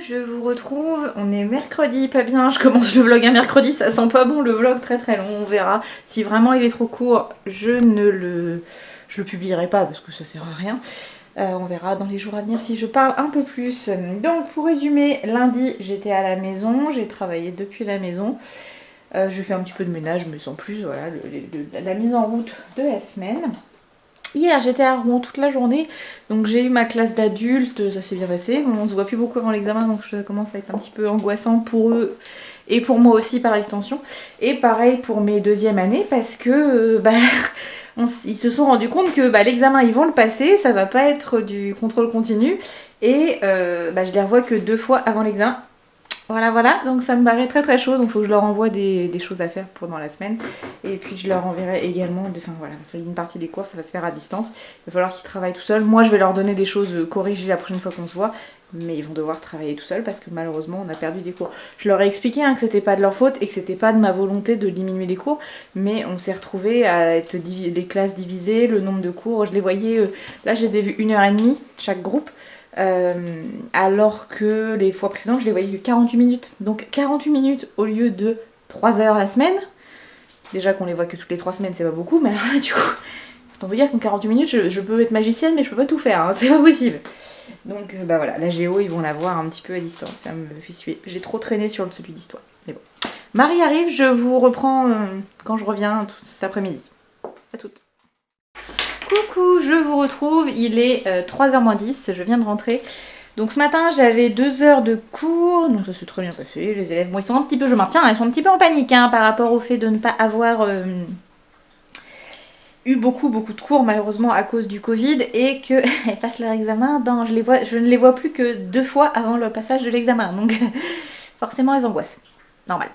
je vous retrouve, on est mercredi, pas bien, je commence le vlog un mercredi, ça sent pas bon le vlog, très très long, on verra. Si vraiment il est trop court, je le publierai pas parce que ça sert à rien. On verra dans les jours à venir si je parle un peu plus. Donc pour résumer, lundi j'étais à la maison, j'ai travaillé depuis la maison. Je fais un petit peu de ménage mais sans plus, voilà, la mise en route de la semaine. Hier j'étais à Rouen toute la journée, donc j'ai eu ma classe d'adultes, ça s'est bien passé. On se voit plus beaucoup avant l'examen, donc ça commence à être un petit peu angoissant pour eux et pour moi aussi par extension. Et pareil pour mes deuxièmes années parce que ils se sont rendus compte que l'examen ils vont le passer, ça va pas être du contrôle continu. Et je les revois que 2 fois avant l'examen. Voilà, donc ça me paraît très très chaud, donc il faut que je leur envoie des choses à faire pendant la semaine. Et puis je leur enverrai également, une partie des cours, ça va se faire à distance. Il va falloir qu'ils travaillent tout seuls. Moi je vais leur donner des choses corrigées la prochaine fois qu'on se voit, mais ils vont devoir travailler tout seuls parce que malheureusement on a perdu des cours. Je leur ai expliqué que c'était pas de leur faute et que c'était pas de ma volonté de diminuer les cours, mais on s'est retrouvés à être les classes divisées, le nombre de cours, je les voyais, là je les ai vus 1h30 chaque groupe. Alors que les fois précédentes je les voyais que 48 minutes. Donc 48 minutes au lieu de 3 heures la semaine. Déjà qu'on les voit que toutes les 3 semaines c'est pas beaucoup, mais alors là du coup, autant vous dire qu'en 48 minutes je peux être magicienne mais je peux pas tout faire, hein, c'est pas possible. Donc voilà, la géo ils vont la voir un petit peu à distance, ça me fait suer. J'ai trop traîné sur celui d'histoire, mais bon. Marie arrive, je vous reprends quand je reviens cet après-midi. À toutes. Coucou, je vous retrouve, il est 3h moins 10, je viens de rentrer. Donc ce matin j'avais 2 heures de cours, donc ça s'est très bien passé. Les élèves, bon, ils sont un petit peu, je maintiens, ils sont un petit peu en panique par rapport au fait de ne pas avoir eu beaucoup de cours malheureusement à cause du Covid et qu'elles passent leur examen, je ne les vois plus que 2 fois avant le passage de l'examen. Donc forcément elles angoissent, normal.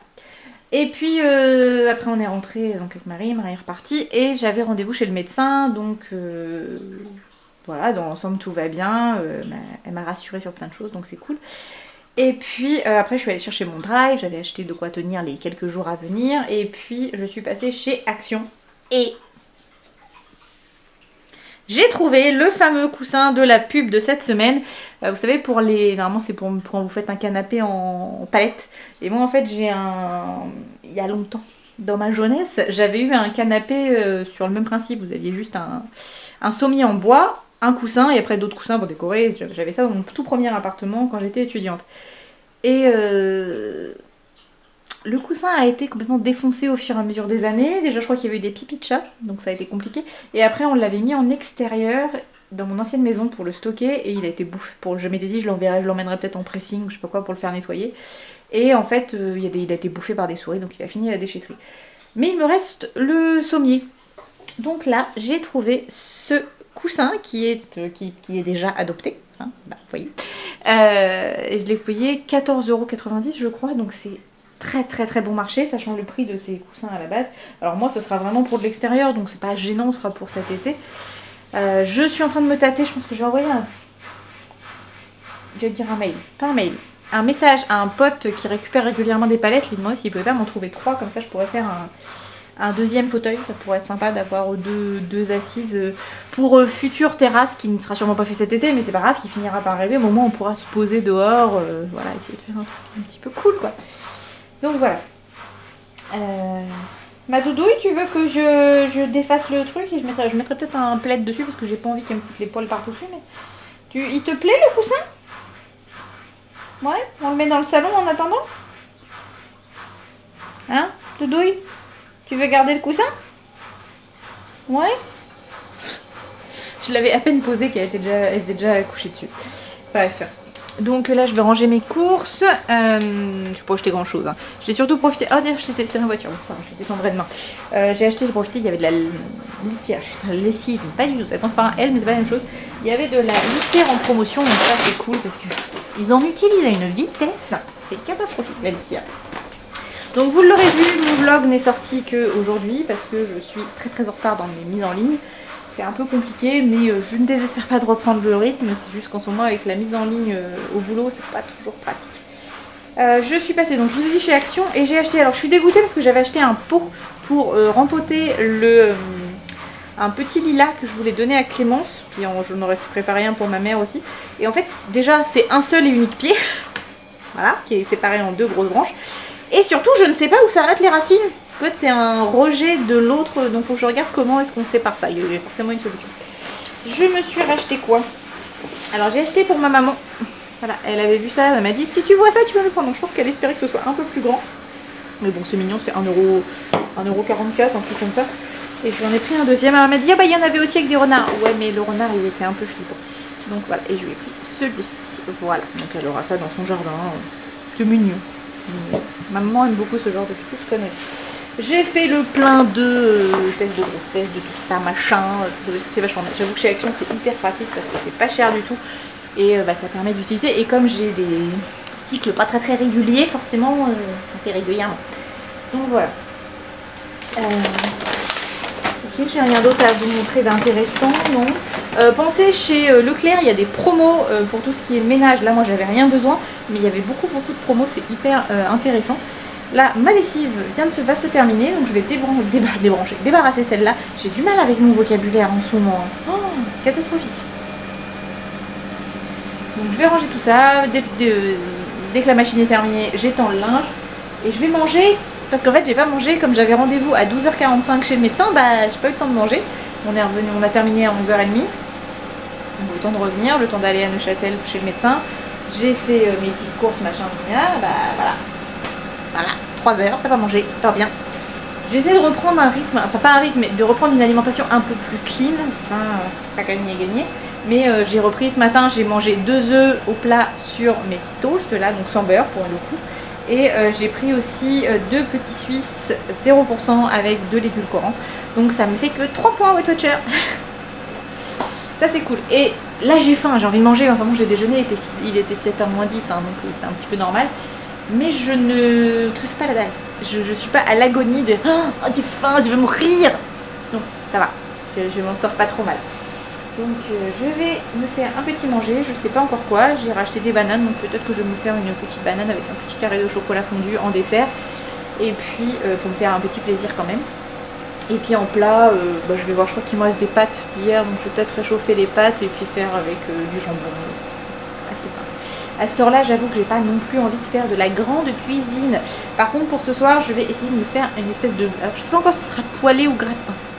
Et puis après on est rentré donc avec Marie est repartie et j'avais rendez-vous chez le médecin, donc voilà, dans l'ensemble tout va bien, elle m'a rassurée sur plein de choses, donc c'est cool. Et puis après je suis allée chercher mon drive, j'avais acheté de quoi tenir les quelques jours à venir, et puis je suis passée chez Action et j'ai trouvé le fameux coussin de la pub de cette semaine. Vous savez, normalement c'est pour quand vous faites un canapé en palette. Et moi en fait il y a longtemps, dans ma jeunesse, j'avais eu un canapé sur le même principe. Vous aviez juste un sommier en bois, un coussin et après d'autres coussins pour décorer. J'avais ça dans mon tout premier appartement quand j'étais étudiante. Et le coussin a été complètement défoncé au fur et à mesure des années. Déjà, je crois qu'il y avait eu des pipis de chat, donc ça a été compliqué. Et après, on l'avait mis en extérieur dans mon ancienne maison pour le stocker et il a été bouffé. Je m'étais dit, je l'emmènerais peut-être en pressing ou je sais pas quoi pour le faire nettoyer. Et en fait, il a été bouffé par des souris, donc il a fini à la déchetterie. Mais il me reste le sommier. Donc là, j'ai trouvé ce coussin qui est déjà adopté. Hein, vous voyez. Et je l'ai payé 14,90 € je crois, donc c'est très bon marché, sachant le prix de ces coussins à la base. Alors moi ce sera vraiment pour de l'extérieur, donc c'est pas gênant, ce sera pour cet été. Je suis en train de me tâter, je pense que je vais envoyer je vais dire un mail, pas un mail, un message à un pote qui récupère régulièrement des palettes, lui demander s'il pouvait pas m'en trouver 3, comme ça je pourrais faire un deuxième fauteuil, ça pourrait être sympa d'avoir deux assises pour future terrasse qui ne sera sûrement pas fait cet été, mais c'est pas grave, qui finira par arriver, au moment où on pourra se poser dehors, voilà, essayer de faire un truc un petit peu cool quoi. Donc voilà. Ma doudouille, tu veux que je défasse le truc et je mettrai peut-être un plaid dessus parce que j'ai pas envie qu'elle me foute les poils partout dessus, mais il te plaît le coussin? Ouais, on le met dans le salon en attendant? Hein, doudouille? Tu veux garder le coussin? Ouais. Je l'avais à peine posé qu'elle était déjà couchée dessus. Bref. Donc là je vais ranger mes courses. Je n'ai pas acheté grand chose. Hein. J'ai surtout profité. Oh d'ailleurs je l'ai laissé dans la voiture. Je descendrai demain. J'ai profité, il y avait de la litière. Je suis très lessive, pas du tout. Ça compte pas un L, mais c'est pas la même chose. Il y avait de la litière en promotion, donc ça c'est cool parce qu'ils en utilisent à une vitesse. C'est catastrophique la litière. Donc vous l'aurez vu, mon vlog n'est sorti qu'aujourd'hui parce que je suis très en retard dans mes mises en ligne. C'est un peu compliqué, mais je ne désespère pas de reprendre le rythme. C'est juste qu'en ce moment, avec la mise en ligne au boulot, c'est pas toujours pratique. Je suis passée, donc je vous ai dit chez Action, et j'ai acheté. Alors je suis dégoûtée parce que j'avais acheté un pot pour rempoter un petit lilas que je voulais donner à Clémence. Puis j'en aurais préparé un pour ma mère aussi. Et en fait, déjà, c'est un seul et unique pied. voilà, qui est séparé en 2 grosses branches. Et surtout, je ne sais pas où s'arrêtent les racines, parce qu'en fait, c'est un rejet de l'autre, donc il faut que je regarde comment est-ce qu'on sépare ça. Il y a forcément une solution. Je me suis racheté quoi? Alors, j'ai acheté pour ma maman. Voilà, elle avait vu ça, elle m'a dit si tu vois ça, tu peux le prendre. Donc, je pense qu'elle espérait que ce soit un peu plus grand. Mais bon, c'est mignon, c'était 1,44€, un truc comme ça. Et j'en ai pris un deuxième. Alors, elle m'a dit ah bah, il y en avait aussi avec des renards. Ouais, mais le renard, il était un peu flippant. Donc, voilà, et je lui ai pris celui-ci. Voilà, donc elle aura ça dans son jardin. C'est mignon. Maman aime beaucoup ce genre de petites conneries. J'ai fait le plein de tests de grossesse, de tout ça, machin. C'est vachement bien. J'avoue que chez Action, c'est hyper pratique parce que c'est pas cher du tout. Et ça permet d'utiliser. Et comme j'ai des cycles pas très réguliers, forcément, on fait régulièrement. Donc voilà. Ok, j'ai rien d'autre à vous montrer d'intéressant, non. Pensez chez Leclerc, il y a des promos pour tout ce qui est ménage. Là, moi, j'avais rien besoin, mais il y avait beaucoup de promos, c'est hyper intéressant. Là, ma lessive va se terminer, donc je vais débarrasser celle-là. J'ai du mal avec mon vocabulaire en ce moment. Oh, catastrophique. Donc je vais ranger tout ça. Dès que la machine est terminée, j'étends le linge et je vais manger. Parce qu'en fait, j'ai pas mangé, comme j'avais rendez-vous à 12h45 chez le médecin, bah j'ai pas eu le temps de manger. On a terminé à 11h30. Donc le temps de revenir, le temps d'aller à Neuchâtel chez le médecin. J'ai fait mes petites courses, machin, bah voilà. Voilà, 3 heures, t'as pas mangé, pas bien. J'essaie de reprendre un rythme, enfin pas un rythme, mais de reprendre une alimentation un peu plus clean. C'est pas gagné. Mais j'ai repris ce matin, j'ai mangé 2 œufs au plat sur mes petits toasts, là, donc sans beurre pour le coup. Et j'ai pris aussi 2 petits Suisses 0% avec de l'édulcorant. Donc ça me fait que 3 points Weight Watcher. Ça c'est cool. Et là j'ai faim, j'ai envie de manger. Enfin bon, j'ai déjeuné, il était 7h moins 10, hein, donc c'est un petit peu normal. Mais je ne crève pas la dalle. Je suis pas à l'agonie de oh j'ai faim, je vais mourir. Non, ça va. Je m'en sors pas trop mal. Donc je vais me faire un petit manger, je sais pas encore quoi. J'ai racheté des bananes, donc peut-être que je vais me faire une petite banane avec un petit carré de chocolat fondu en dessert. Et puis pour me faire un petit plaisir quand même. Et puis en plat, je vais voir, je crois qu'il me reste des pâtes d'hier, donc je vais peut-être réchauffer les pâtes et puis faire avec du jambon. Assez simple. À cette heure-là, j'avoue que j'ai pas non plus envie de faire de la grande cuisine. Par contre, pour ce soir, je vais essayer de me faire une espèce de... Alors, je sais pas encore si ce sera poêlé ou gratin.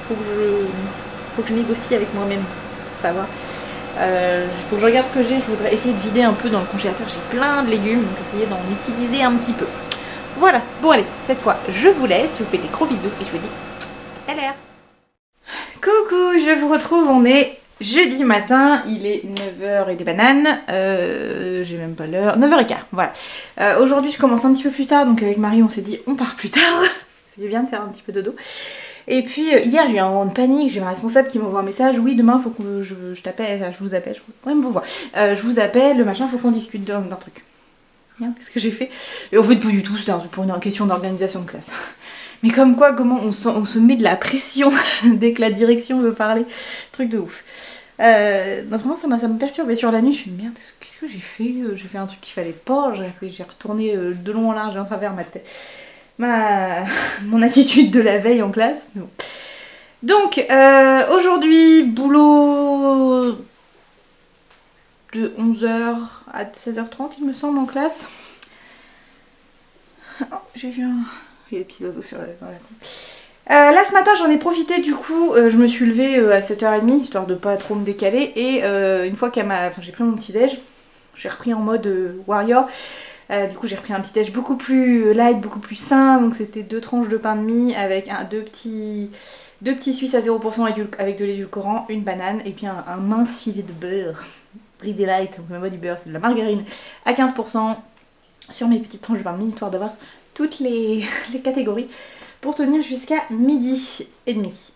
Faut que je négocie avec moi-même pour savoir. Faut que je regarde ce que j'ai. Je voudrais essayer de vider un peu dans le congélateur. J'ai plein de légumes, donc essayer d'en utiliser un petit peu. Voilà. Bon allez, cette fois, je vous laisse. Je vous fais des gros bisous et je vous dis à tout à l'heure. Coucou, je vous retrouve. On est jeudi matin, il est 9h et des bananes, j'ai même pas l'heure, 9h15, voilà. Aujourd'hui je commence un petit peu plus tard, donc avec Marie on s'est dit on part plus tard, c'est bien de faire un petit peu dodo. Et puis hier j'ai eu un moment de panique, j'ai ma responsable qui m'envoie un message, oui demain faut que je t'appelle, enfin, je vous appelle, ouais, me vous voit. Je vous appelle, le machin, faut qu'on discute d'un truc. Qu'est-ce que j'ai fait? Et en fait pas du tout, c'était pour une question d'organisation de classe. Mais comme quoi, comment on se met de la pression dès que la direction veut parler. Truc de ouf. Donc vraiment ça me perturbe. Et sur la nuit, je suis merde, qu'est-ce que j'ai fait? J'ai fait un truc qu'il fallait pas. J'ai retourné de long en large et en travers mon attitude de la veille en classe. Mais bon. Donc aujourd'hui, boulot de 11h à 16h30 il me semble en classe. Oh, j'ai vu il y a des petits oiseaux dans la cour. Là ce matin j'en ai profité, du coup je me suis levée à 7h30 histoire de pas trop me décaler. Et une fois j'ai pris mon petit déj, j'ai repris en mode warrior. Du coup j'ai repris un petit déj beaucoup plus light, beaucoup plus sain. Donc c'était 2 tranches de pain de mie avec deux petits Suisses à 0% avec de l'édulcorant, une banane et puis un mince filet de beurre. Bridé light, donc même pas du beurre, c'est de la margarine à 15% sur mes petites tranches de pain de mie, histoire d'avoir toutes les catégories pour tenir jusqu'à 12h30.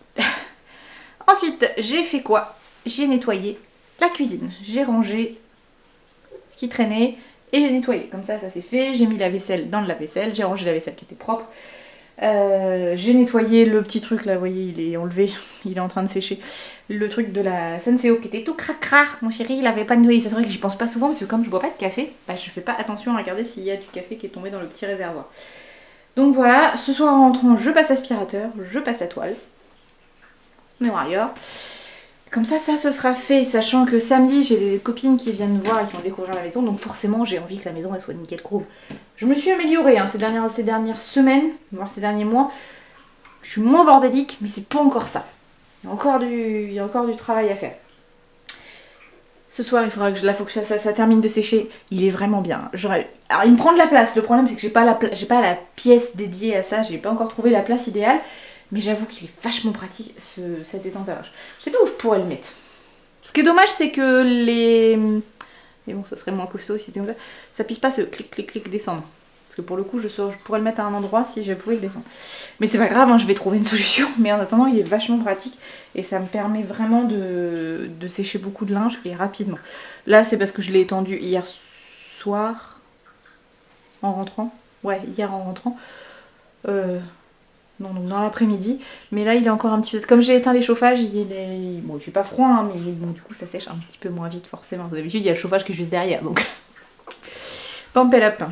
Ensuite, j'ai fait quoi? J'ai nettoyé la cuisine. J'ai rangé ce qui traînait et j'ai nettoyé. Comme ça s'est fait. J'ai mis la vaisselle dans le lave-vaisselle. J'ai rangé la vaisselle qui était propre. J'ai nettoyé le petit truc là, vous voyez, il est enlevé. Il est en train de sécher. Le truc de la Senseo qui était tout cracra. Mon chéri, il avait pas nettoyé. C'est vrai que j'y pense pas souvent parce que comme je bois pas de café, je fais pas attention à regarder s'il y a du café qui est tombé dans le petit réservoir. Donc voilà, ce soir en rentrant, je passe aspirateur, je passe à toile. Mais warrior. Comme ça ce sera fait, sachant que samedi j'ai des copines qui viennent me voir et qui ont découvert la maison, donc forcément j'ai envie que la maison elle soit nickel groove. Je me suis améliorée hein, ces dernières semaines, voire ces derniers mois. Je suis moins bordélique, mais c'est pas encore ça. Il y a encore du travail à faire. Ce soir, il faudra que faut que ça termine de sécher. Il est vraiment bien. Alors, il me prend de la place. Le problème, c'est que j'ai pas la pièce dédiée à ça. J'ai pas encore trouvé la place idéale. Mais j'avoue qu'il est vachement pratique, cette détente à linge. Je sais pas où je pourrais le mettre. Ce qui est dommage, c'est que les... Mais bon, ça serait moins costaud si c'était comme ça. Ça puisse pas se clic, clic, clic descendre. Parce que pour le coup, je pourrais le mettre à un endroit si je pouvais le descendre. Mais c'est pas grave, hein, je vais trouver une solution. Mais en attendant, il est vachement pratique. Et ça me permet vraiment de sécher beaucoup de linge et rapidement. Là, c'est parce que je l'ai étendu hier soir. En rentrant. Ouais, hier en rentrant. Non, donc dans l'après-midi. Mais là, il est encore un petit peu... Comme j'ai éteint les chauffages, bon, il fait pas froid, hein, mais bon, du coup, ça sèche un petit peu moins vite, forcément. D'habitude, il y a le chauffage qui est juste derrière, donc... Pump it up.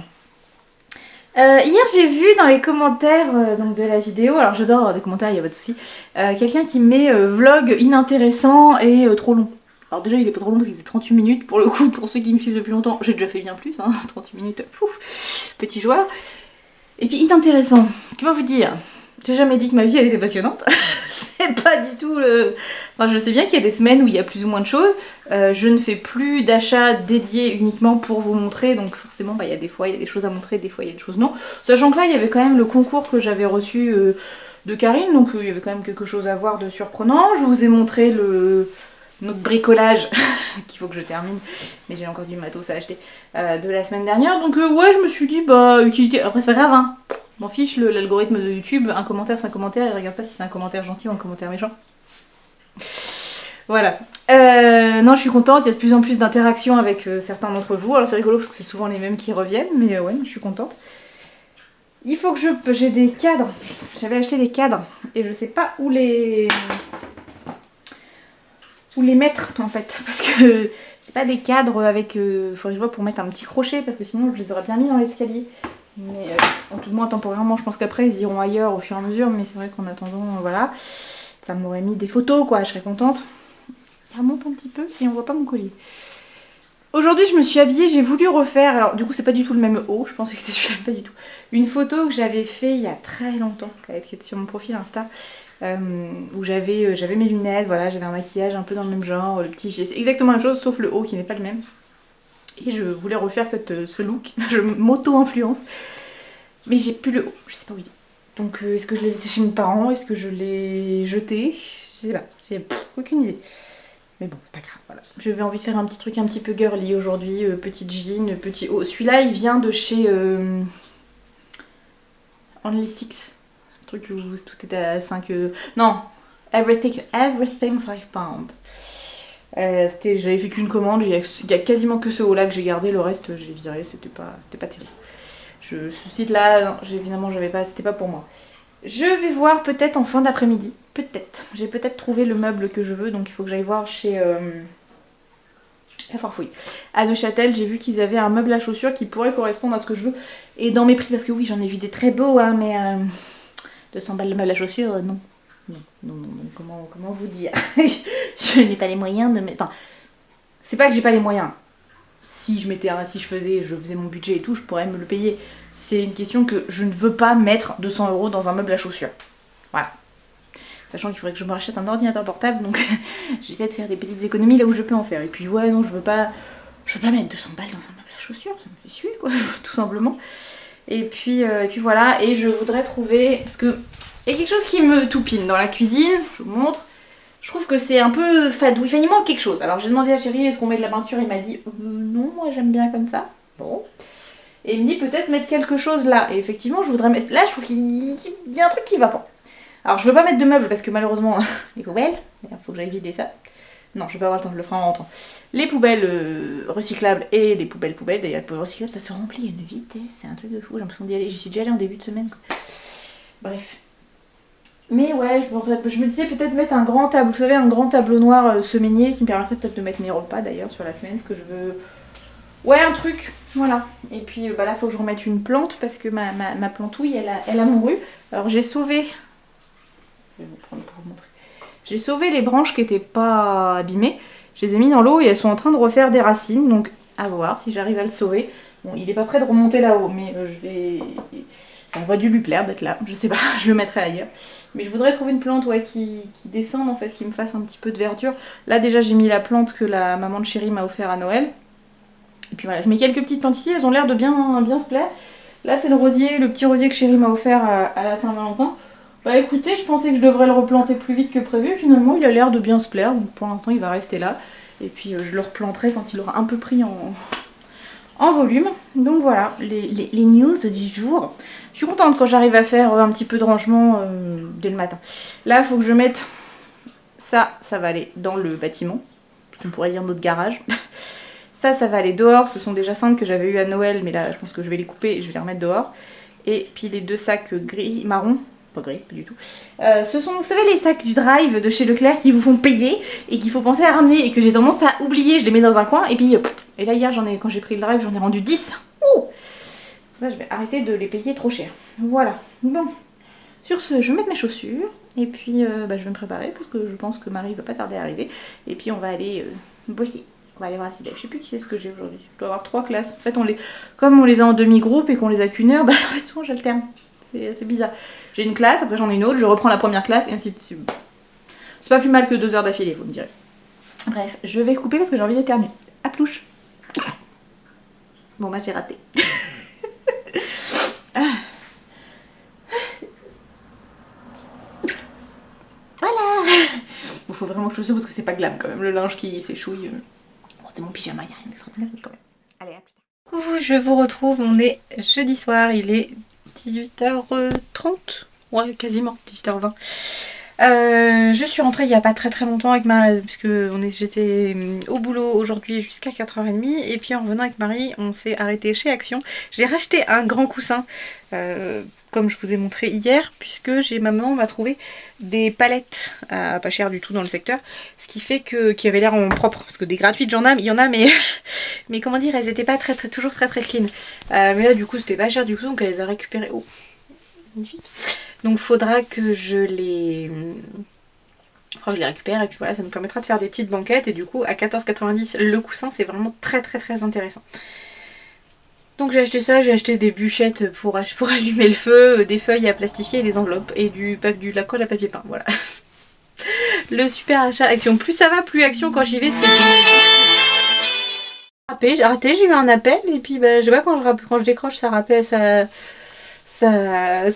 Hier j'ai vu dans les commentaires donc de la vidéo, alors j'adore des commentaires, il n'y a pas de souci, quelqu'un qui met vlog inintéressant et trop long. Alors déjà il est pas trop long parce qu'il faisait 38 minutes, pour le coup pour ceux qui me suivent depuis longtemps, j'ai déjà fait bien plus, hein, 38 minutes, pouf, petit joueur. Et puis inintéressant, comment vous dire, j'ai jamais dit que ma vie elle était passionnante. C'est pas du tout le... Enfin je sais bien qu'il y a des semaines où il y a plus ou moins de choses. Je ne fais plus d'achats dédiés uniquement pour vous montrer. Donc forcément bah, il y a des fois il y a des choses à montrer, des fois il y a des choses non. Sachant que là il y avait quand même le concours que j'avais reçu de Karine. Donc il y avait quand même quelque chose à voir de surprenant. Je vous ai montré notre bricolage qu'il faut que je termine. Mais j'ai encore du matos à acheter de la semaine dernière. Donc ouais je me suis dit bah utilité. Après c'est pas grave hein. M'en fiche l'algorithme de YouTube, un commentaire c'est un commentaire, il regarde pas si c'est un commentaire gentil ou un commentaire méchant. Voilà. Non, je suis contente, il y a de plus en plus d'interactions avec certains d'entre vous. Alors c'est rigolo parce que c'est souvent les mêmes qui reviennent, mais ouais, je suis contente. Il faut que j'ai des cadres. J'avais acheté des cadres et je sais pas où les mettre en fait. Parce que c'est pas des cadres avec... faudrait que je vois pour mettre un petit crochet parce que sinon je les aurais bien mis dans l'escalier. Mais en tout moins temporairement, je pense qu'après ils iront ailleurs au fur et à mesure. Mais c'est vrai qu'en attendant, voilà, ça m'aurait mis des photos quoi, je serais contente. Elle remonte un petit peu et on voit pas mon collier. Aujourd'hui je me suis habillée, j'ai voulu refaire, alors du coup c'est pas du tout le même haut, je pensais que c'était celui-là, pas du tout. Une photo que j'avais fait il y a très longtemps, qui était sur mon profil Insta, où j'avais mes lunettes, voilà, j'avais un maquillage un peu dans le même genre, le petit, c'est exactement la même chose sauf le haut qui n'est pas le même. Et je voulais refaire ce look, je m'auto-influence. Mais j'ai plus le haut, je sais pas où il est. Donc est-ce que je l'ai laissé chez mes parents? Est-ce que je l'ai jeté? Je sais pas, j'ai aucune idée. Mais bon, c'est pas grave, voilà. J'avais envie de faire un petit truc un petit peu girly aujourd'hui, petite jean, petit haut. Celui-là, il vient de chez Only Six. Un truc où tout était à 5... Non, Everything 5 pounds. J'avais fait qu'une commande, il y a quasiment que ce haut-là que j'ai gardé, le reste j'ai viré, c'était pas terrible. Ce site-là, évidemment, c'était pas pour moi. Je vais voir peut-être en fin d'après-midi. Peut-être. J'ai peut-être trouvé le meuble que je veux, donc il faut que j'aille voir chez la Farfouille. À Neuchâtel, j'ai vu qu'ils avaient un meuble à chaussures qui pourrait correspondre à ce que je veux. Et dans mes prix, parce que oui, j'en ai vu des très beaux, hein, mais 200 balles le meuble à chaussures, non. Non, comment vous dire. Je n'ai pas les moyens de mettre... Enfin, c'est pas que j'ai pas les moyens. Si je faisais mon budget et tout, je pourrais me le payer. C'est une question que je ne veux pas mettre 200 € dans un meuble à chaussures. Voilà. Sachant qu'il faudrait que je me rachète un ordinateur portable, donc j'essaie de faire des petites économies là où je peux en faire. Et puis ouais, non, je veux pas mettre 200 balles dans un meuble à chaussures, ça me fait suer quoi, tout simplement. Et puis voilà, et je voudrais trouver, parce que il y a quelque chose qui me toupine dans la cuisine, je vous montre. Je trouve que c'est un peu fadou, il manque quelque chose. Alors j'ai demandé à Chérie, est-ce qu'on met de la peinture? Il m'a dit, non, moi j'aime bien comme ça. Bon. Et il me dit peut-être mettre quelque chose là. Et effectivement, je voudrais mettre... Là, je trouve qu'il y a un truc qui va pas. Alors je veux pas mettre de meubles parce que malheureusement, les poubelles, il faut que j'aille vider ça. Non, je vais pas avoir le temps, je le ferai en rentrant. Les poubelles recyclables et les poubelles d'ailleurs, les poubelles recyclables, ça se remplit à une vitesse, c'est un truc de fou, j'ai l'impression d'y aller, j'y suis déjà allée en début de semaine quoi. Bref. Mais ouais, je me disais peut-être mettre un grand tableau, vous savez, un grand tableau noir semainier qui me permettrait peut-être de mettre mes repas d'ailleurs sur la semaine, ce que je veux... Ouais, un truc, voilà. Et puis bah là, il faut que je remette une plante parce que ma plantouille, elle a mouru. Alors j'ai sauvé... Je vais vous prendre pour vous montrer. J'ai sauvé les branches qui n'étaient pas abîmées. Je les ai mis dans l'eau et elles sont en train de refaire des racines. Donc à voir si j'arrive à le sauver. Bon, il n'est pas prêt de remonter là-haut, mais je vais... Ça aurait dû lui plaire d'être là. Je sais pas, je le mettrai ailleurs. Mais je voudrais trouver une plante ouais, qui descende en fait, qui me fasse un petit peu de verdure. Là déjà j'ai mis la plante que la maman de Chéri m'a offert à Noël. Et puis voilà, je mets quelques petites plantes ici, elles ont l'air de bien se plaire. Là c'est le rosier, le petit rosier que Chéri m'a offert à la Saint-Valentin. Bah écoutez, je pensais que je devrais le replanter plus vite que prévu. Finalement il a l'air de bien se plaire, donc pour l'instant il va rester là. Et puis je le replanterai quand il aura un peu pris en volume. Donc voilà, les news du jour. Je suis contente quand j'arrive à faire un petit peu de rangement dès le matin. Là, il faut que je mette ça va aller dans le bâtiment. On pourrait dire notre garage. Ça va aller dehors. Ce sont des jacinthes que j'avais eu à Noël, mais là, je pense que je vais les couper et je vais les remettre dehors. Et puis les 2 sacs gris, marron. Pas gris, pas du tout. Ce sont, vous savez, les sacs du drive de chez Leclerc qui vous font payer et qu'il faut penser à ramener et que j'ai tendance à oublier. Je les mets dans un coin et puis... Et là, hier, quand j'ai pris le drive, j'en ai rendu 10. Ouh, ça, je vais arrêter de les payer trop cher. Voilà. Bon. Sur ce, je vais mettre mes chaussures. Et puis, je vais me préparer parce que je pense que Marie va pas tarder à arriver. Et puis, on va aller bosser. On va aller voir la petite. Je sais plus qui c'est ce que j'ai aujourd'hui. Je dois avoir 3 classes. En fait, comme on les a en demi-groupe et qu'on les a qu'1 heure, en fait, souvent, j'alterne. C'est bizarre. J'ai une classe, après j'en ai une autre, je reprends la première classe et ainsi de suite. C'est pas plus mal que 2 heures d'affilée, vous me direz. Bref, je vais couper parce que j'ai envie d'éternuer. À plouche. Bon, j'ai raté. Voilà. Bon, faut vraiment que je le parce que c'est pas glam quand même, le linge qui s'échouille. Bon, c'est mon pyjama, il n'y a rien d'extraordinaire quand même. Allez, à plus tard. Coucou, je vous retrouve, on est jeudi soir, il est 18h30. Ouais, quasiment, 18h20. Je suis rentrée il n'y a pas très longtemps avec Marie, puisque j'étais au boulot aujourd'hui jusqu'à 4h30, et puis en revenant avec Marie, on s'est arrêté chez Action. J'ai racheté un grand coussin, comme je vous ai montré hier, puisque ma maman m'a trouvé des palettes pas cher du tout dans le secteur, ce qui fait qui avait l'air en propre, parce que des gratuites il y en a, mais mais comment dire, elles étaient pas toujours très clean. Mais là du coup c'était pas cher du tout, donc elle les a récupérées. Oh, magnifique. Donc faudra que je les récupère et puis voilà, ça nous permettra de faire des petites banquettes et du coup à 14,90 le coussin c'est vraiment très intéressant. Donc j'ai acheté ça, j'ai acheté des bûchettes pour allumer le feu, des feuilles à plastifier et des enveloppes et de la colle à papier peint, voilà. Le super achat Action. Plus ça va, plus Action quand j'y vais c'est... J'ai raté, j'ai eu un appel et puis je sais pas, quand je décroche ça rappelle, ça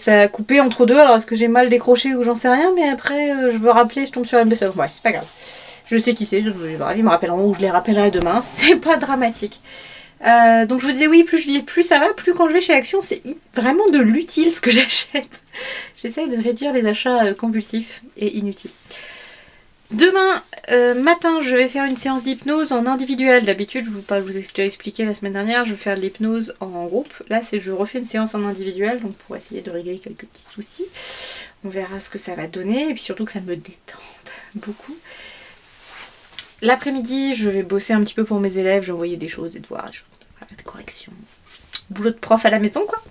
a coupé entre deux, alors est-ce que j'ai mal décroché ou j'en sais rien, mais après je veux rappeler, je tombe sur un message. Ouais, c'est pas grave. Je sais qui c'est, ils me rappelleront ou je les rappellerai demain, c'est pas dramatique. Donc je vous disais oui, plus ça va, plus quand je vais chez Action, c'est vraiment de l'utile ce que j'achète. J'essaye de réduire les achats compulsifs et inutiles. Demain matin, je vais faire une séance d'hypnose en individuel. D'habitude, je vous ai déjà expliqué la semaine dernière, je vais faire de l'hypnose en groupe. Là, je refais une séance en individuel, donc pour essayer de régler quelques petits soucis. On verra ce que ça va donner, et puis surtout que ça me détende beaucoup. L'après-midi, je vais bosser un petit peu pour mes élèves, j'ai envoyé des choses, des devoirs, des corrections. Boulot de prof à la maison, quoi.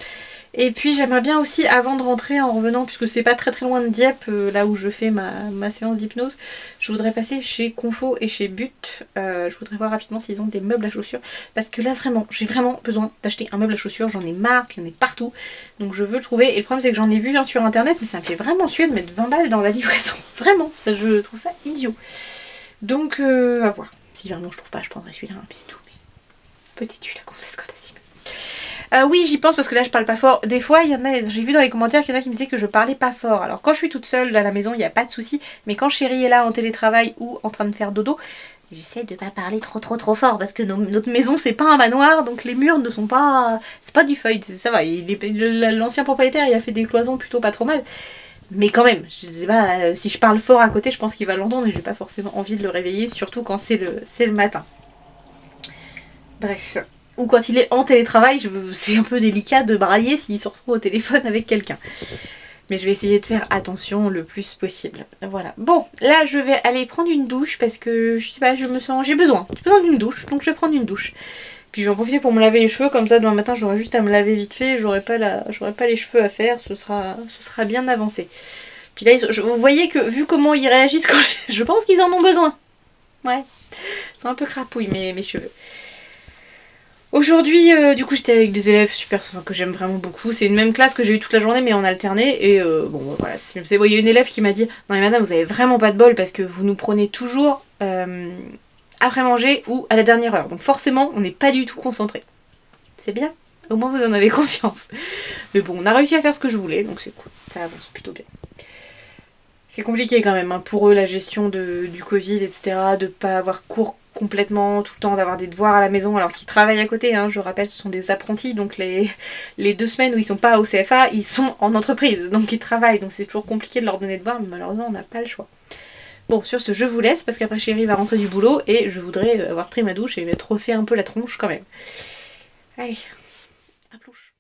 Et puis j'aimerais bien aussi, avant de rentrer, en revenant, puisque c'est pas très loin de Dieppe, là où je fais ma séance d'hypnose, je voudrais passer chez Confo et chez But. Je voudrais voir rapidement s'ils ont des meubles à chaussures, parce que là vraiment, j'ai vraiment besoin d'acheter un meuble à chaussures, j'en ai marre, il y en a partout, donc je veux le trouver. Et le problème c'est que j'en ai vu un sur internet, mais ça me fait vraiment suer de mettre 20 balles dans la livraison, vraiment, ça, je trouve ça idiot. Donc à voir, si vraiment je trouve pas, je prendrai celui-là, puis c'est tout. Mais petite huile à Conseil Scott. Oui, j'y pense parce que là je parle pas fort. Des fois, j'ai vu dans les commentaires qu'il y en a qui me disaient que je parlais pas fort. Alors quand je suis toute seule à la maison, il n'y a pas de souci. Mais quand Chéri est là en télétravail ou en train de faire dodo, j'essaie de pas parler trop fort parce que notre maison c'est pas un manoir, donc les murs ne sont pas... C'est pas du feuille, ça va. L'ancien propriétaire il a fait des cloisons plutôt pas trop mal. Mais quand même, je sais pas, si je parle fort à côté, je pense qu'il va l'entendre et j'ai pas forcément envie de le réveiller, surtout quand c'est le matin. Bref... Ou quand il est en télétravail, c'est un peu délicat de brailler s'il se retrouve au téléphone avec quelqu'un. Mais je vais essayer de faire attention le plus possible. Voilà. Bon, là je vais aller prendre une douche parce que je sais pas, j'ai besoin d'une douche, donc je vais prendre une douche. Puis je vais en profiter pour me laver les cheveux, comme ça demain matin j'aurai juste à me laver vite fait, j'aurai pas les cheveux à faire, ce sera bien avancé. Puis là, vous voyez que vu comment ils réagissent quand je pense qu'ils en ont besoin. Ouais. Ils sont un peu crapouilles mes cheveux. Aujourd'hui, du coup, j'étais avec des élèves super, enfin, que j'aime vraiment beaucoup. C'est une même classe que j'ai eu toute la journée, mais on alternait. Et bon, voilà. Il y a une élève qui m'a dit: non, mais madame, vous avez vraiment pas de bol parce que vous nous prenez toujours après manger ou à la dernière heure. Donc, forcément, on n'est pas du tout concentré. C'est bien. Au moins, vous en avez conscience. Mais bon, on a réussi à faire ce que je voulais, donc c'est cool. Ça avance plutôt bien. C'est compliqué quand même, hein, pour eux, la gestion du Covid, etc. De pas avoir cours complètement tout le temps, d'avoir des devoirs à la maison alors qu'ils travaillent à côté. Hein, je rappelle, ce sont des apprentis, donc les 2 semaines où ils sont pas au CFA, ils sont en entreprise, donc ils travaillent. Donc c'est toujours compliqué de leur donner de devoirs, mais malheureusement, on n'a pas le choix. Bon, sur ce, je vous laisse parce qu'après Chérie va rentrer du boulot et je voudrais avoir pris ma douche et m'être refait un peu la tronche quand même. Allez, à plouche.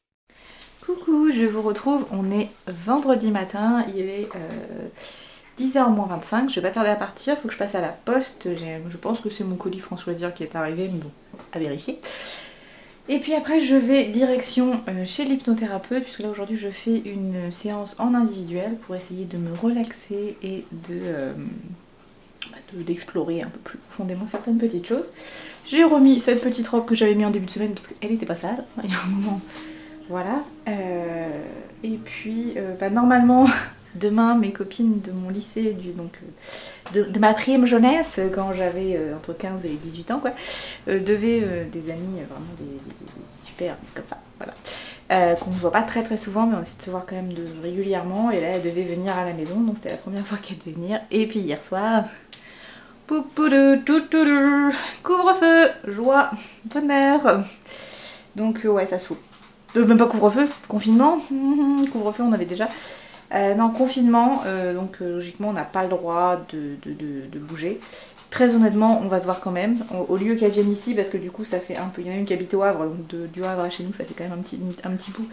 Coucou, je vous retrouve, on est vendredi matin, il est 10h moins 25, je vais pas tarder à partir, faut que je passe à la poste, je pense que c'est mon colis Françoisir qui est arrivé, mais bon, à vérifier. Et puis après je vais direction chez l'hypnothérapeute, puisque là aujourd'hui je fais une séance en individuel pour essayer de me relaxer et d'explorer un peu plus profondément certaines petites choses. J'ai remis cette petite robe que j'avais mis en début de semaine parce qu'elle était pas sale, il y a un moment. Voilà. Et puis, normalement, demain, mes copines de mon lycée, de ma prime jeunesse, quand j'avais entre 15 et 18 ans, quoi, devaient, des amis, vraiment des super, comme ça, voilà. Qu'on ne voit pas très très souvent, mais on essaie de se voir quand même régulièrement. Et là, elle devait venir à la maison, donc c'était la première fois qu'elle devait venir. Et puis hier soir, couvre-feu, joie, bonheur. Donc, ouais, ça saoule. Même pas couvre-feu, confinement. Couvre-feu, on avait déjà. Non, confinement, donc logiquement, on n'a pas le droit de bouger. Très honnêtement, on va se voir quand même. Au lieu qu'elle vienne ici, parce que du coup, ça fait un peu. Il y en a une qui habite au Havre, donc du Havre à chez nous, ça fait quand même un petit bout.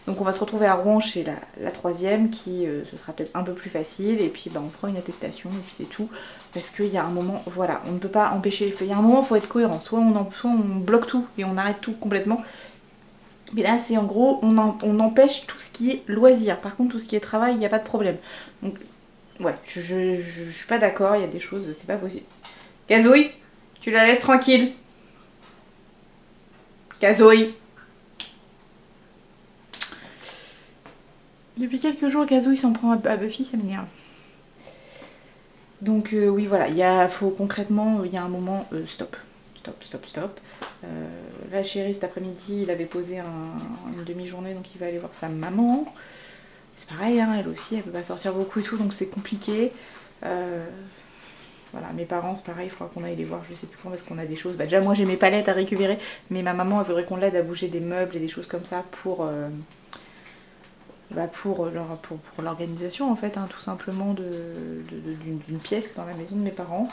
Donc, on va se retrouver à Rouen chez la troisième, qui ce sera peut-être un peu plus facile. Et puis, on fera une attestation, et puis c'est tout. Parce qu'il y a un moment, voilà, on ne peut pas empêcher. Il y a un moment, il faut être cohérent. Soit on bloque tout et on arrête tout complètement. Mais là, c'est en gros, on empêche tout ce qui est loisir. Par contre, tout ce qui est travail, il n'y a pas de problème. Donc, ouais, je suis pas d'accord. Il y a des choses, c'est pas possible. Gazouille, tu la laisses tranquille. Gazouille. Depuis quelques jours, Gazouille s'en prend à Buffy, ça m'énerve. Donc, oui, voilà, faut concrètement, il y a un moment, stop. Stop. Là, Chérie, cet après-midi, il avait posé une demi-journée, donc il va aller voir sa maman. C'est pareil, hein, elle aussi, elle peut pas sortir beaucoup et tout, donc c'est compliqué. Voilà, mes parents, c'est pareil, il faudra qu'on aille les voir, je sais plus quand, parce qu'on a des choses. Déjà, moi, j'ai mes palettes à récupérer, mais ma maman, elle voudrait qu'on l'aide à bouger des meubles et des choses comme ça pour l'organisation, en fait, hein, tout simplement, d'une pièce dans la maison de mes parents.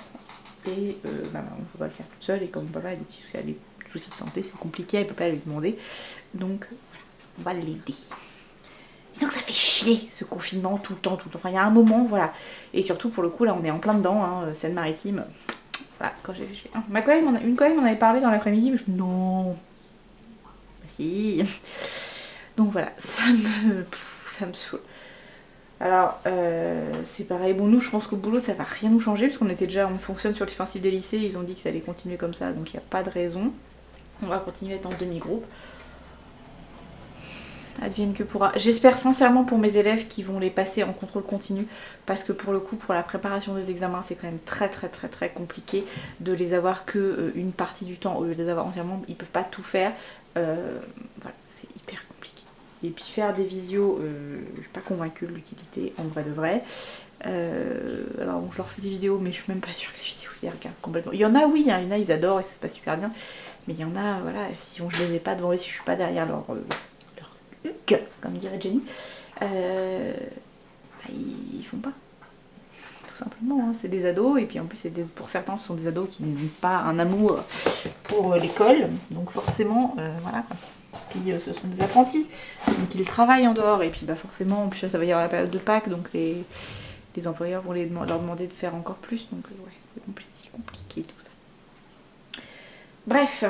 Et maman ne peut pas le faire toute seule, et comme papa a des soucis de santé, c'est compliqué, elle peut pas lui demander. Donc on va l'aider. Et donc ça fait chier ce confinement tout le temps. Enfin il y a un moment, voilà. Et surtout pour le coup là on est en plein dedans, hein, Seine-Maritime. Voilà, quand j'ai fait. Une collègue m'en avait parlé dans l'après-midi, mais je dis non. Bah si. Donc voilà, ça me saoule. Alors, c'est pareil. Bon, nous, je pense qu'au boulot, ça va rien nous changer, parce on fonctionne sur le principe des lycées, ils ont dit que ça allait continuer comme ça, donc il n'y a pas de raison. On va continuer à être en demi-groupe. Advienne que pourra. J'espère sincèrement pour mes élèves qui vont les passer en contrôle continu, parce que pour le coup, pour la préparation des examens, c'est quand même très compliqué de les avoir que une partie du temps, au lieu de les avoir entièrement, ils peuvent pas tout faire. Voilà, c'est hyper compliqué. Et puis faire des visios, je suis pas convaincue de l'utilité en vrai de vrai. Alors bon, je leur fais des vidéos, mais je suis même pas sûre que ces vidéos ils les regardent complètement. Il y en a, oui, il y en a, ils adorent et ça se passe super bien. Mais il y en a, voilà, si je les ai pas devant eux, si je suis pas derrière leur huc, comme dirait Jenny, ils font pas. Tout simplement, hein. C'est des ados, et puis en plus, pour certains, ce sont des ados qui n'ont pas un amour pour l'école, donc forcément, voilà. Puis ce sont des apprentis, donc ils travaillent en dehors, et puis forcément, en plus ça va y avoir la période de Pâques, donc les employeurs vont leur demander de faire encore plus, donc ouais, c'est compliqué tout ça. Bref,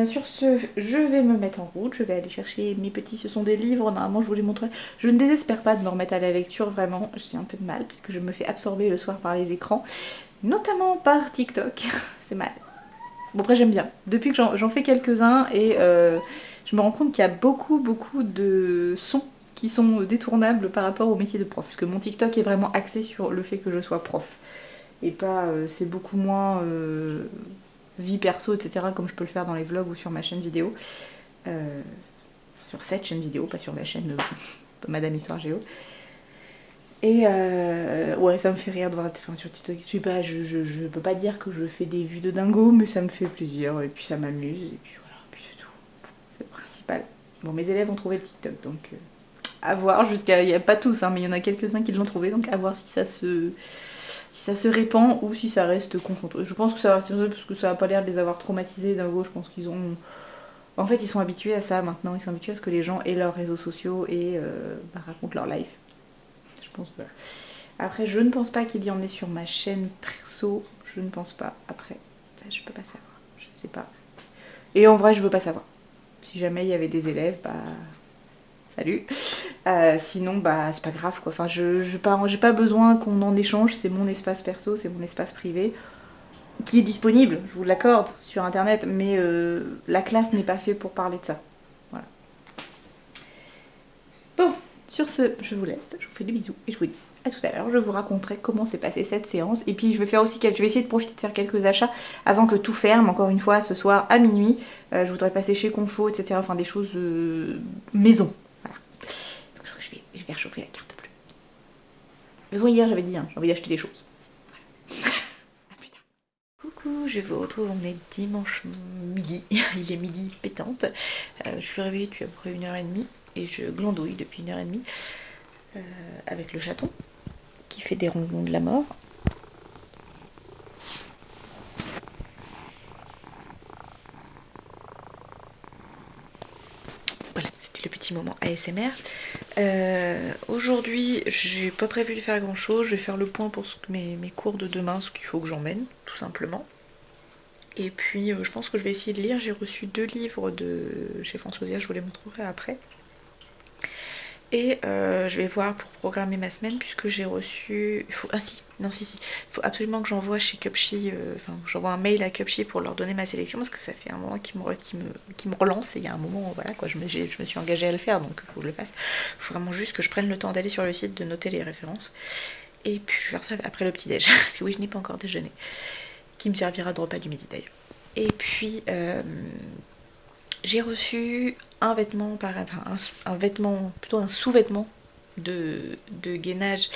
sur ce, je vais me mettre en route, je vais aller chercher mes petits, ce sont des livres, normalement je vous les montrerai. Je ne désespère pas de me remettre à la lecture, vraiment, j'ai un peu de mal, parce que je me fais absorber le soir par les écrans, notamment par TikTok, c'est mal. Bon après j'aime bien, depuis que j'en fais quelques-uns, et je me rends compte qu'il y a beaucoup de sons qui sont détournables par rapport au métier de prof, parce que mon TikTok est vraiment axé sur le fait que je sois prof, et pas, c'est beaucoup moins... vie perso, etc., comme je peux le faire dans les vlogs ou sur ma chaîne vidéo. Sur cette chaîne vidéo, pas sur la chaîne Madame Histoire Géo. Et ouais, ça me fait rire de voir, enfin, sur TikTok, je sais pas, je peux pas dire que je fais des vues de dingo, mais ça me fait plaisir, et puis ça m'amuse, et puis voilà, puis c'est tout. C'est le principal. Bon, mes élèves ont trouvé le TikTok, donc à voir, jusqu'à, il n'y a pas tous, hein, mais il y en a quelques-uns qui l'ont trouvé, donc à voir si ça se répand ou si ça reste concentré. Je pense que ça va rester parce que ça n'a pas l'air de les avoir traumatisés dingo, je pense qu'ils ont... En fait, ils sont habitués à ça maintenant, ils sont habitués à ce que les gens aient leurs réseaux sociaux et racontent leur life. Je pense que... Après, je ne pense pas qu'il y en ait sur ma chaîne perso, je ne pense pas. Après, ça, je peux pas savoir, je sais pas. Et en vrai, je veux pas savoir. Si jamais il y avait des élèves, bah... Salut. Sinon, bah, c'est pas grave quoi. Enfin, j'ai pas besoin qu'on en échange, c'est mon espace perso, c'est mon espace privé. Qui est disponible, je vous l'accorde, sur internet, mais la classe n'est pas faite pour parler de ça. Voilà. Bon, sur ce, je vous laisse, je vous fais des bisous et je vous dis à tout à l'heure. Je vous raconterai comment s'est passée cette séance. Et puis je vais faire aussi, je vais essayer de profiter de faire quelques achats avant que tout ferme, encore une fois, ce soir à minuit. Je voudrais passer chez Confo, etc. Enfin des choses maison. Voilà. Donc, je vais faire chauffer la carte bleue. De toute façon, hier j'avais dit, hein, j'ai envie d'acheter des choses. Coucou, je vous retrouve, on est dimanche midi, il est midi pétante. Je suis réveillée depuis à peu près 1h30 et je glandouille depuis 1h30 avec le chaton qui fait des ronrons de la mort. Voilà, c'était le petit moment ASMR. Aujourd'hui, j'ai pas prévu de faire grand chose, je vais faire le point pour mes cours de demain, ce qu'il faut que j'emmène, tout simplement. Et puis je pense que je vais essayer de lire, j'ai reçu 2 livres de chez Françoisia, je vous les montrerai après. Et je vais voir pour programmer ma semaine puisque j'ai reçu... Il faut absolument que j'envoie chez Cupshe, j'envoie un mail à Cupshe pour leur donner ma sélection parce que ça fait un moment qu'ils me relance et il y a un moment, voilà quoi, je me suis engagée à le faire donc il faut que je le fasse. Il faut vraiment juste que je prenne le temps d'aller sur le site, de noter les références. Et puis je vais faire ça après le petit déj parce que oui, je n'ai pas encore déjeuné. Qui me servira de repas du midi d'ailleurs. Et puis... j'ai reçu un vêtement, un vêtement, plutôt un sous-vêtement de gainage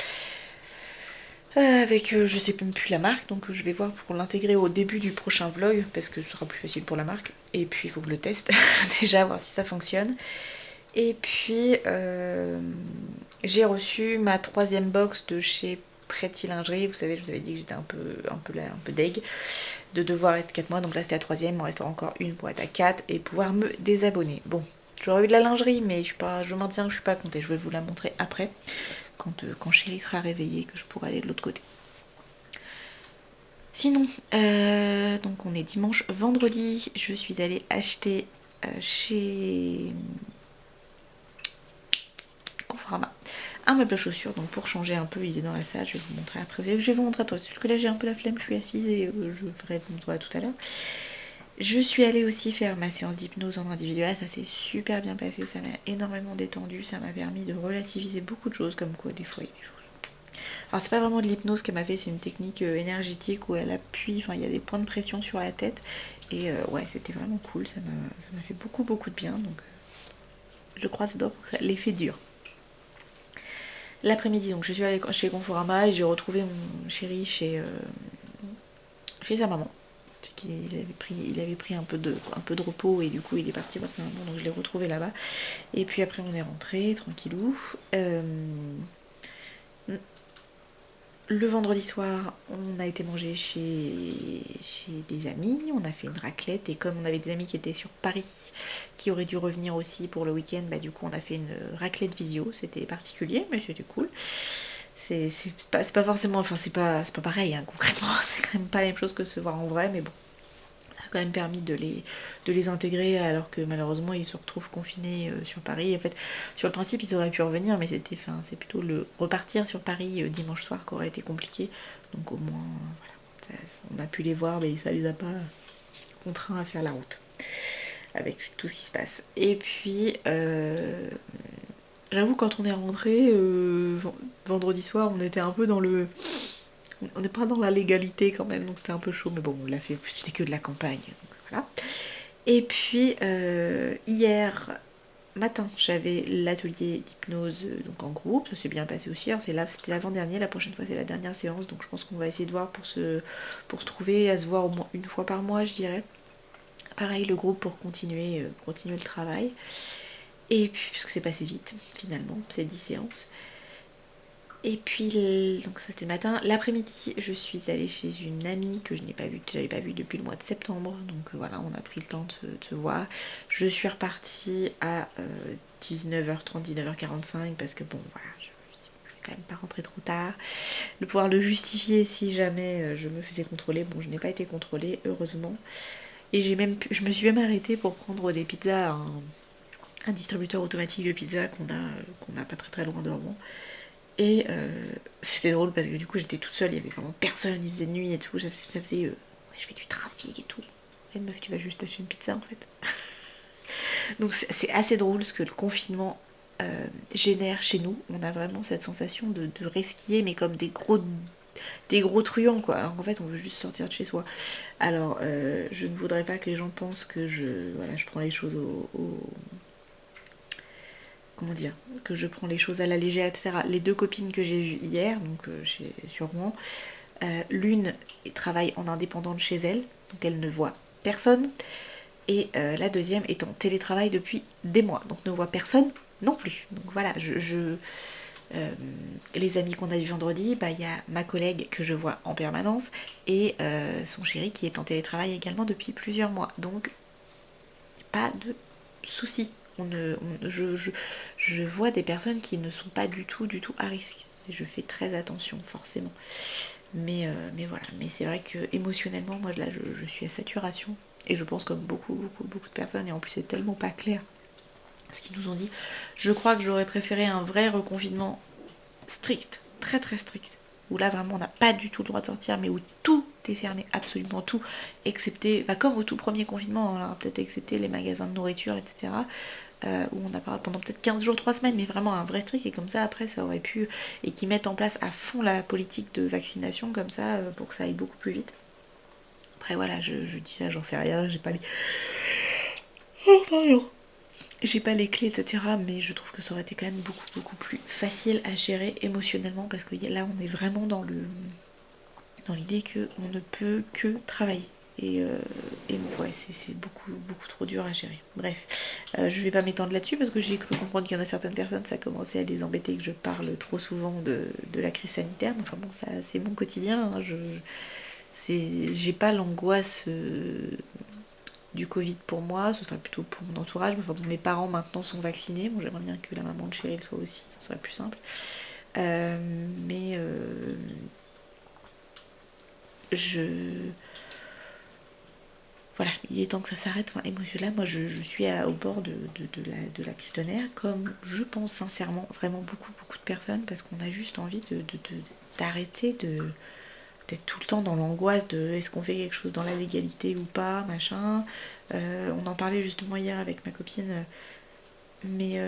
avec je sais même plus la marque, donc je vais voir pour l'intégrer au début du prochain vlog parce que ce sera plus facile pour la marque. Et puis il faut que je le teste déjà, voir si ça fonctionne. Et puis j'ai reçu ma 3e box de chez Pretty Lingerie. Vous savez, je vous avais dit que j'étais un peu deg de devoir être 4 mois, donc là c'était la 3e, il m'en restera encore une pour être à 4 et pouvoir me désabonner. Bon, j'aurais eu de la lingerie, mais je maintiens que je suis pas comptée, je vais vous la montrer après, quand Chérie sera réveillée, que je pourrai aller de l'autre côté. Sinon, donc on est dimanche, vendredi, je suis allée acheter chez Conforama un meuble à chaussures, donc pour changer un peu, il est dans la salle, je vais vous montrer après. Je vais vous montrer à toi, parce que là j'ai un peu la flemme, je suis assise et je ferai vous montrer tout à l'heure. Je suis allée aussi faire ma séance d'hypnose en individuel, ça s'est super bien passé, ça m'a énormément détendu, ça m'a permis de relativiser beaucoup de choses, comme quoi des fois il y a des choses. Alors c'est pas vraiment de l'hypnose qu'elle m'a fait, c'est une technique énergétique où elle appuie, enfin il y a des points de pression sur la tête, et ouais c'était vraiment cool, ça m'a fait beaucoup de bien, donc je croise les doigts pour que l'effet dure. L'après-midi, donc je suis allée chez Conforama et j'ai retrouvé mon chéri chez sa maman. Parce qu'il avait pris un peu de repos et du coup il est parti voir sa maman, donc je l'ai retrouvé là-bas. Et puis après on est rentré tranquillou. Le vendredi soir, on a été manger chez des amis, on a fait une raclette et comme on avait des amis qui étaient sur Paris, qui auraient dû revenir aussi pour le week-end, bah du coup on a fait une raclette visio, c'était particulier mais c'était cool. C'est pas forcément, enfin c'est pas pareil hein, concrètement, c'est quand même pas la même chose que se voir en vrai, mais bon, ça quand même permis de les intégrer alors que malheureusement ils se retrouvent confinés sur Paris. En fait, sur le principe ils auraient pu revenir, mais c'est plutôt le repartir sur Paris dimanche soir qui aurait été compliqué. Donc au moins voilà, on a pu les voir, mais ça les a pas contraints à faire la route avec tout ce qui se passe. Et puis j'avoue, quand on est rentré vendredi soir, on était un peu dans le... On n'est pas dans la légalité quand même, donc c'était un peu chaud, mais bon, on l'a fait, c'était que de la campagne, donc voilà. Et puis hier matin, j'avais l'atelier d'hypnose donc en groupe, ça s'est bien passé aussi, hein, c'était l'avant-dernier, la prochaine fois c'est la dernière séance, donc je pense qu'on va essayer de voir pour se trouver, à se voir au moins une fois par mois, je dirais. Pareil, le groupe pour continuer le travail. Et puis, puisque c'est passé vite, finalement, c'est 10 séances. Et puis, donc ça c'était le matin. L'après-midi, je suis allée chez une amie que j'avais pas vue depuis le mois de septembre. Donc voilà, on a pris le temps de se voir. Je suis repartie à 19h30, 19h45 parce que bon, voilà, je vais quand même pas rentrer trop tard. De pouvoir le justifier si jamais je me faisais contrôler. Bon, je n'ai pas été contrôlée, heureusement. Et je me suis même arrêtée pour prendre des pizzas, un distributeur automatique de pizza qu'on a pas très loin de Rouen. Et c'était drôle parce que du coup j'étais toute seule, il y avait vraiment personne, il faisait nuit et tout, ça faisait ouais, je fais du trafic et tout. Et meuf, tu vas juste acheter une pizza en fait. Donc c'est assez drôle ce que le confinement génère chez nous. On a vraiment cette sensation de resquiller, mais comme des gros truands quoi. Alors qu'en fait on veut juste sortir de chez soi. Alors je ne voudrais pas que les gens pensent que je prends les choses comment dire, que je prends les choses à la légère, etc. Les deux copines que j'ai vues hier, donc sur Rouen, l'une travaille en indépendante chez elle, donc elle ne voit personne, et la deuxième est en télétravail depuis des mois, donc ne voit personne non plus. Donc voilà, les amis qu'on a vus vendredi, il y a ma collègue que je vois en permanence et son chéri qui est en télétravail également depuis plusieurs mois. Donc pas de soucis. Je vois des personnes qui ne sont pas du tout à risque. Et je fais très attention forcément. Mais voilà, mais c'est vrai que émotionnellement, moi là je suis à saturation. Et je pense comme beaucoup de personnes, et en plus c'est tellement pas clair ce qu'ils nous ont dit. Je crois que j'aurais préféré un vrai reconfinement strict, très strict, où là vraiment on n'a pas du tout le droit de sortir, mais où tout est fermé, absolument tout, excepté, comme au tout premier confinement, on a peut-être excepté les magasins de nourriture, etc. Où on a parlé pendant peut-être 15 jours, 3 semaines, mais vraiment un vrai truc, et comme ça après ça aurait pu, et qui mettent en place à fond la politique de vaccination, comme ça, pour que ça aille beaucoup plus vite. Après voilà, je dis ça, j'en sais rien, j'ai pas les... Oh, pardon. J'ai pas les clés, etc. Mais je trouve que ça aurait été quand même beaucoup plus facile à gérer émotionnellement parce que là on est vraiment dans l'idée qu'on ne peut que travailler. Et ouais, c'est beaucoup trop dur à gérer. Bref, je vais pas m'étendre là-dessus parce que j'ai cru comprendre qu'il y en a certaines personnes, ça commençait à les embêter que je parle trop souvent de la crise sanitaire. Enfin bon, ça c'est mon quotidien. Hein. J'ai pas l'angoisse du Covid pour moi, ce serait plutôt pour mon entourage. Enfin, bon, mes parents maintenant sont vaccinés. Bon, j'aimerais bien que la maman de Cheryl soit aussi, ce serait plus simple. Mais voilà, il est temps que ça s'arrête. Enfin, émotionnellement, moi je suis au bord de la crise de nerfs, comme je pense sincèrement vraiment beaucoup de personnes, parce qu'on a juste envie d'arrêter d'être tout le temps dans l'angoisse de est-ce qu'on fait quelque chose dans la légalité ou pas, machin. On en parlait justement hier avec ma copine, mais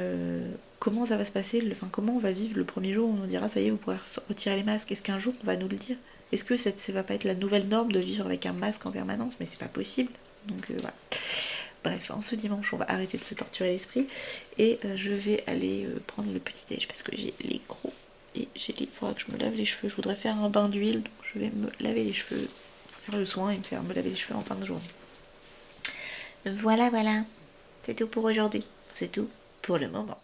comment ça va se passer, comment on va vivre le premier jour où on nous dira ça y est, vous pourrez retirer les masques. Est-ce qu'un jour on va nous le dire? Est-ce que ça va pas être la nouvelle norme de vivre avec un masque en permanence? Mais c'est pas possible. Donc voilà. Bref, en ce dimanche, on va arrêter de se torturer l'esprit et je vais aller prendre le petit déj parce que j'ai les crocs et il faudra que je me lave les cheveux. Je voudrais faire un bain d'huile, donc je vais me laver les cheveux, faire le soin et me laver les cheveux en fin de journée. Voilà, c'est tout pour aujourd'hui. C'est tout pour le moment.